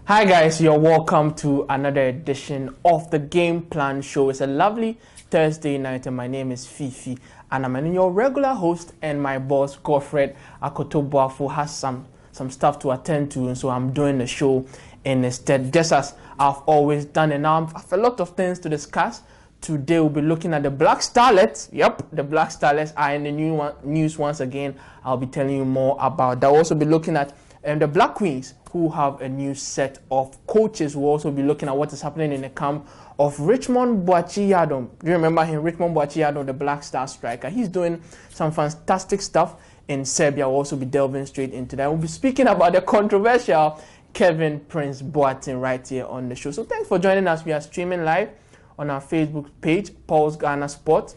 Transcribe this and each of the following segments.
Hi guys, you're welcome to another edition of the Game Plan Show. It's a lovely Thursday night and my name is Fiifi Anaman, and your regular host and my boss Godfred Akoto Boafo has some stuff to attend to, and so I'm doing the show instead, just as I've always done. And now I have a lot of things to discuss. Today we'll be looking at the Black Starlets. Yep, the Black Starlets are in the news once again. I'll be telling you more about that. We'll also be looking at the Black Queens, who have a new set of coaches. We'll also be looking at what is happening in the camp of Richmond Boakye Yiadom. Do you remember him? Richmond Boakye Yiadom, the Black Star striker. He's doing some fantastic stuff in Serbia. We'll also be delving straight into that. We'll be speaking about the controversial Kevin Prince Boateng right here on the show. So thanks for joining us. We are streaming live on our Facebook page, Pulse Ghana Sport.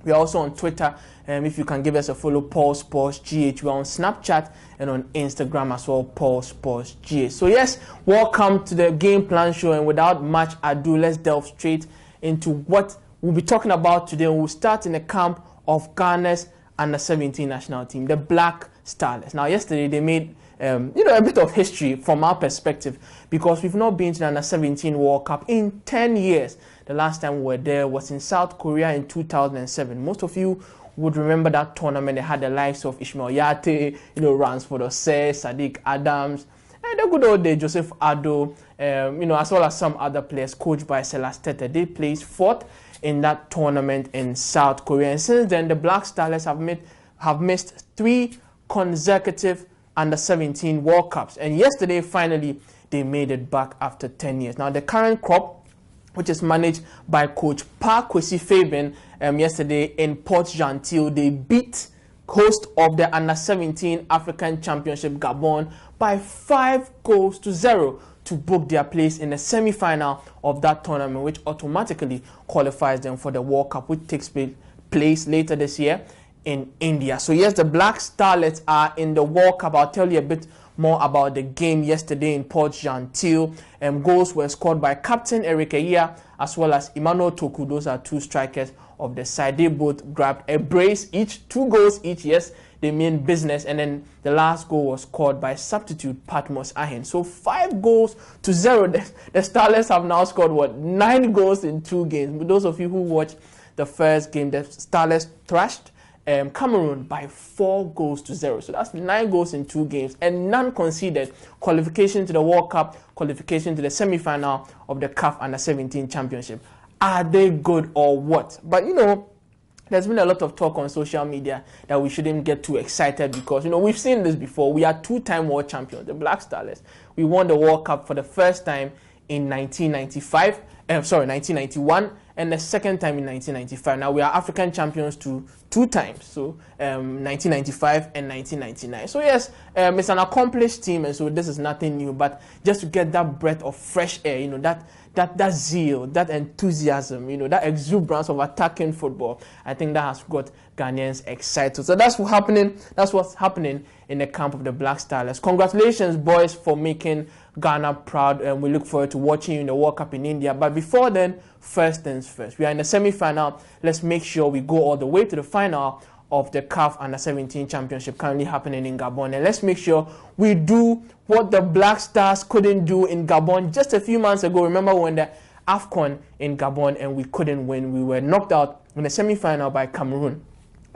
We are also on Twitter, if you can give us a follow, Pulse Sports GH. We're on Snapchat and on Instagram as well, Pulse Sports GH. So yes, welcome to the Game Plan Show, and without much ado, let's delve straight into what we'll be talking about today. We'll start in the camp of Ghana's Under-17 national team, the Black Starlets. Now, yesterday they made a bit of history from our perspective, because we've not been to the Under-17 World Cup in 10 years. The last time we were there was in South Korea in 2007. Most of you would remember that tournament. They had the likes of Ishmael Yate, Ransford Osei, Sadiq Adams, and the good old day Joseph Ado, as well as some other players coached by Selas Tete. They placed fourth in that tournament in South Korea. And since then, the Black Starlets have missed 3 consecutive Under-17 World Cups. And yesterday, finally, they made it back after 10 years. Now, the current crop, which is managed by coach Kwesi Fabian, yesterday in Port Gentil, they beat host of the Under-17 African Championship Gabon by 5-0 to book their place in the semi-final of that tournament, which automatically qualifies them for the World Cup, which takes place later this year in India. So yes, the Black Starlets are in the World Cup. I'll tell you a bit more about the game yesterday in Port Gentil. Goals were scored by Captain Eric Eya as well as Emmanuel Toku. Those are 2 strikers of the side. They both grabbed a brace each, 2 goals each. Yes, they mean business. And then the last goal was scored by substitute Patmos Ahen. So 5-0. The Starlets have now scored 9 goals in 2 games. For those of you who watched the first game, the Starlets thrashed Cameroon by 4-0. So that's 9 goals in 2 games, and none conceded. Qualification to the World Cup, qualification to the semi-final of the CAF Under-17 Championship. Are they good or what? But there's been a lot of talk on social media that we shouldn't get too excited, because we've seen this before. We are 2-time world champions, the Black Starlets. We won the World Cup for the first time in 1991, and the second time in 1995. Now we are African champions 2 times, so 1995 and 1999. So yes, it's an accomplished team, and so this is nothing new. But just to get that breath of fresh air, that zeal, that enthusiasm, that exuberance of attacking football, I think that has got Ghanaians excited. So that's what's happening. That's what's happening in the camp of the Black Starlets. Congratulations, boys, for making Ghana proud, and we look forward to watching you in the World Cup in India. But before then, first things first. We are in the semi-final. Let's make sure we go all the way to the final of the CAF Under-17 Championship currently happening in Gabon. And let's make sure we do what the Black Stars couldn't do in Gabon just a few months ago. Remember when the AFCON in Gabon and we couldn't win? We were knocked out in the semi-final by Cameroon.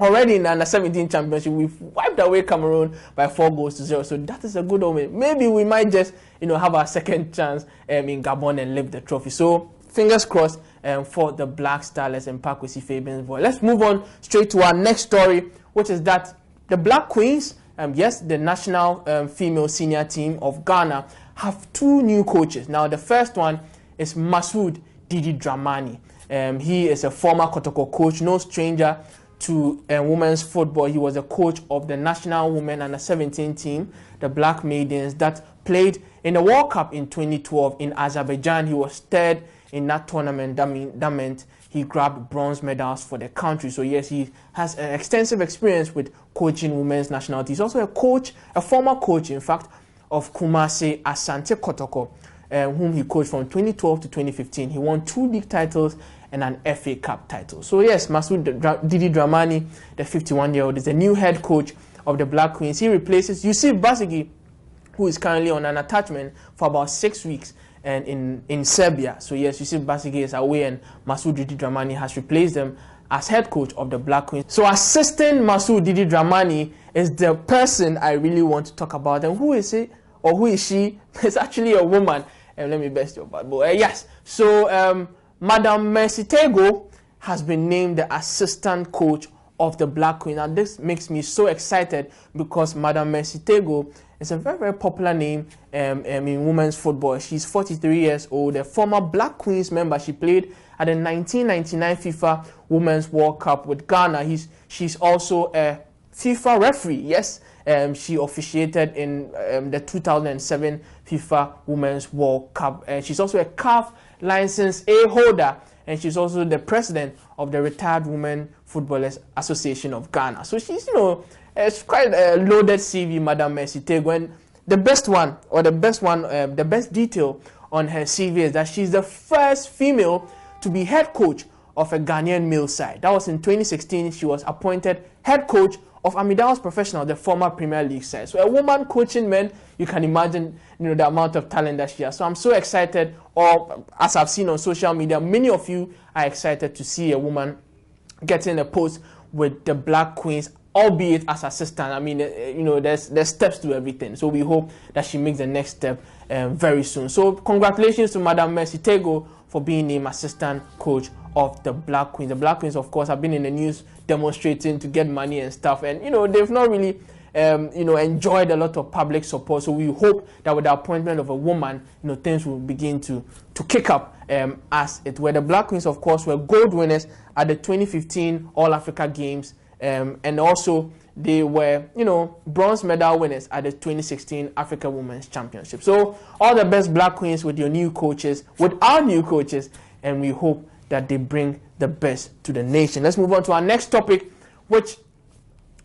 Already in the Under-17 Championship, we've wiped away Cameroon by 4-0. So that is a good omen. Maybe we might just, have our second chance in Gabon and lift the trophy. So fingers crossed for the Black Starlets and Kwesi Fabian's boy. Let's move on straight to our next story, which is that the Black Queens, yes, the national female senior team of Ghana, have 2 new coaches. Now, the first one is Masoud Didi Dramani. He is a former Kotoko coach, no stranger to women's football. He was a coach of the national women Under-17 team, the Black Maidens, that played in the World Cup in 2012 in Azerbaijan. He was 3rd in that tournament. That meant he grabbed bronze medals for the country. So yes, he has an extensive experience with coaching women's national teams. He's also a former coach, in fact, of Kumasi Asante Kotoko, whom he coached from 2012 to 2015. He won 2 league titles and an FA Cup title. So yes, Masoud Didi Dramani, the 51-year-old, is the new head coach of the Black Queens. He replaces Yusuf Basigi, who is currently on an attachment for about 6 weeks and in Serbia. So yes, Yusuf Basige is away and Masoud Didi Dramani has replaced them as head coach of the Black Queens. So assisting Masoud Didi Dramani is the person I really want to talk about. And who is it or who is she? It's actually a woman. And let me best your bad boy. Yes. So Madam Mercy Tego has been named the assistant coach of the Black Queen. And this makes me so excited because Madam Mercy Tego is a very, very popular name in women's football. She's 43 years old, a former Black Queens member. She played at the 1999 FIFA Women's World Cup with Ghana. She's also a FIFA referee. Yes, she officiated in the 2007 FIFA Women's World Cup. And she's also a CAF License A holder, and she's also the president of the Retired Women Footballers Association of Ghana. So she's, it's quite a loaded CV, Madam Mercy Tego. And the best one, the best detail on her CV is that she's the first female to be head coach of a Ghanaian male side. That was in 2016. She was appointed head coach of Amidao's Professional, the former Premier League side. So a woman coaching men, you can imagine, the amount of talent that she has. So I'm so excited, or as I've seen on social media, many of you are excited to see a woman getting a post with the Black Queens, albeit as assistant. I mean, there's steps to everything. So we hope that she makes the next step very soon. So congratulations to Madam Mercy Tego for being named assistant coach of the Black Queens. The Black Queens, of course, have been in the news demonstrating to get money and stuff, and they've not really enjoyed a lot of public support. So we hope that with the appointment of a woman, things will begin to kick up as it were. The Black Queens, of course, were gold winners at the 2015 All Africa Games, and also they were bronze medal winners at the 2016 Africa Women's Championship. So all the best, Black Queens, with your new coaches, with our new coaches, and we hope that they bring the best to the nation. Let's move on to our next topic, which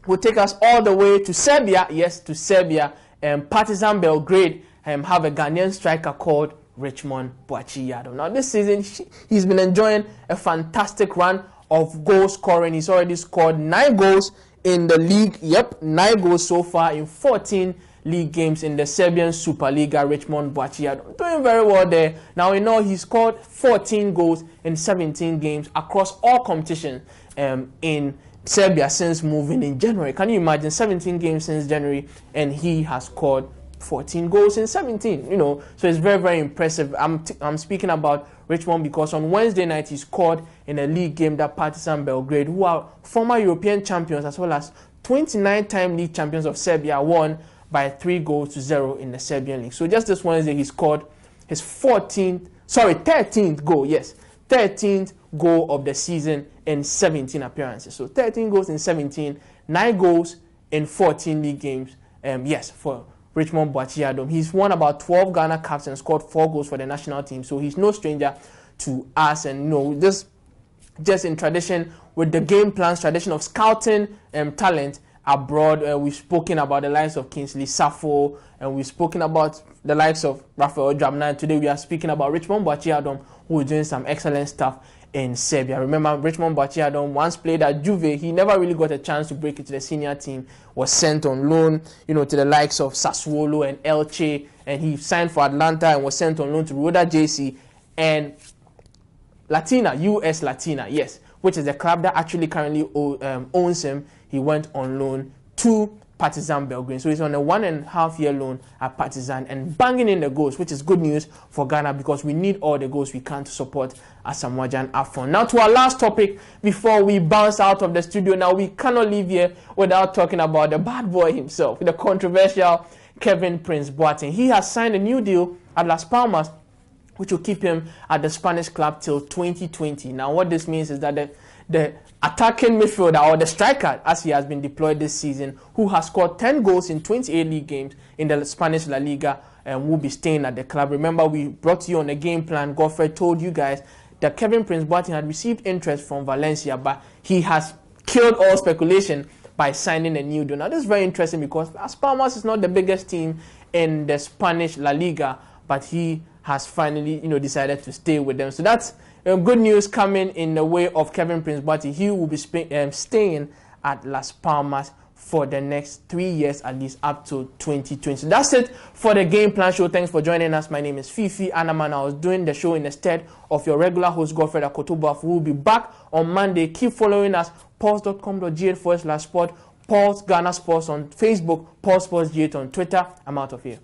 will take us all the way to Serbia. Yes, to Serbia. Partizan Belgrade have a Ghanaian striker called Richmond Boakye Yiadom. Now this season, he's been enjoying a fantastic run of goal scoring. He's already scored 9 goals in the league. Yep, 9 goals so far in 14 league games in the Serbian Superliga. Richmond Boakye Yiadom doing very well there. Now we know he scored 14 goals in 17 games across all competitions in Serbia since moving in January. Can you imagine? 17 games since January, and he has scored 14 goals in 17. So it's very, very impressive. I'm speaking about Richmond because on Wednesday night he scored in a league game that Partizan Belgrade, who are former European champions as well as 29-time league champions of Serbia, won by 3-0 in the Serbian league. So just this Wednesday he scored his 13th goal. Yes, 13th goal of the season in 17 appearances. So 13 goals in 17, 9 goals in 14 league games. Yes, for Richmond Boakye Yiadom. He's won about 12 Ghana Cups and scored 4 goals for the national team. So he's no stranger to us. And this just in tradition with the game plans, tradition of scouting talent abroad. We've spoken about the likes of Kingsley Safo, and we've spoken about the likes of Rafael Dramani. And today we are speaking about Richmond Boakye Yiadom, who is doing some excellent stuff in Serbia. Remember, Richmond Boakye Yiadom once played at Juve. He never really got a chance to break into the senior team. Was sent on loan, to the likes of Sassuolo and Elche, and he signed for Atlanta and was sent on loan to Roda JC and US Latina, yes, which is the club that actually currently owns him. He went on loan to Partizan Belgrade. So he's on a 1.5-year loan at Partizan and banging in the goals, which is good news for Ghana because we need all the goals we can to support Asamoah Gyan Afon. Now to our last topic before we bounce out of the studio. Now we cannot leave here without talking about the bad boy himself, the controversial Kevin Prince Boateng. He has signed a new deal at Las Palmas, which will keep him at the Spanish club till 2020. Now what this means is that the attacking midfielder, or the striker as he has been deployed this season, who has scored 10 goals in 28 league games in the Spanish La Liga, will be staying at the club. Remember, we brought to you on the game plan. Godfred told you guys that Kevin Prince Boateng had received interest from Valencia, but he has killed all speculation by signing a new deal. Now this is very interesting because Las Palmas is not the biggest team in the Spanish La Liga, but he has finally decided to stay with them. So that's good news coming in the way of Kevin Prince Boateng. He will be staying at Las Palmas for the next 3 years, at least up to 2020. That's it for the Game Plan Show. Thanks for joining us. My name is Fiifi Anaman. I was doing the show in the stead of your regular host, Godfred Akoto Boafo. We'll be back on Monday. Keep following us, pulse.com.gh/sport, Pulse Ghana Sports on Facebook, Pulse Sports G8 on Twitter. I'm out of here.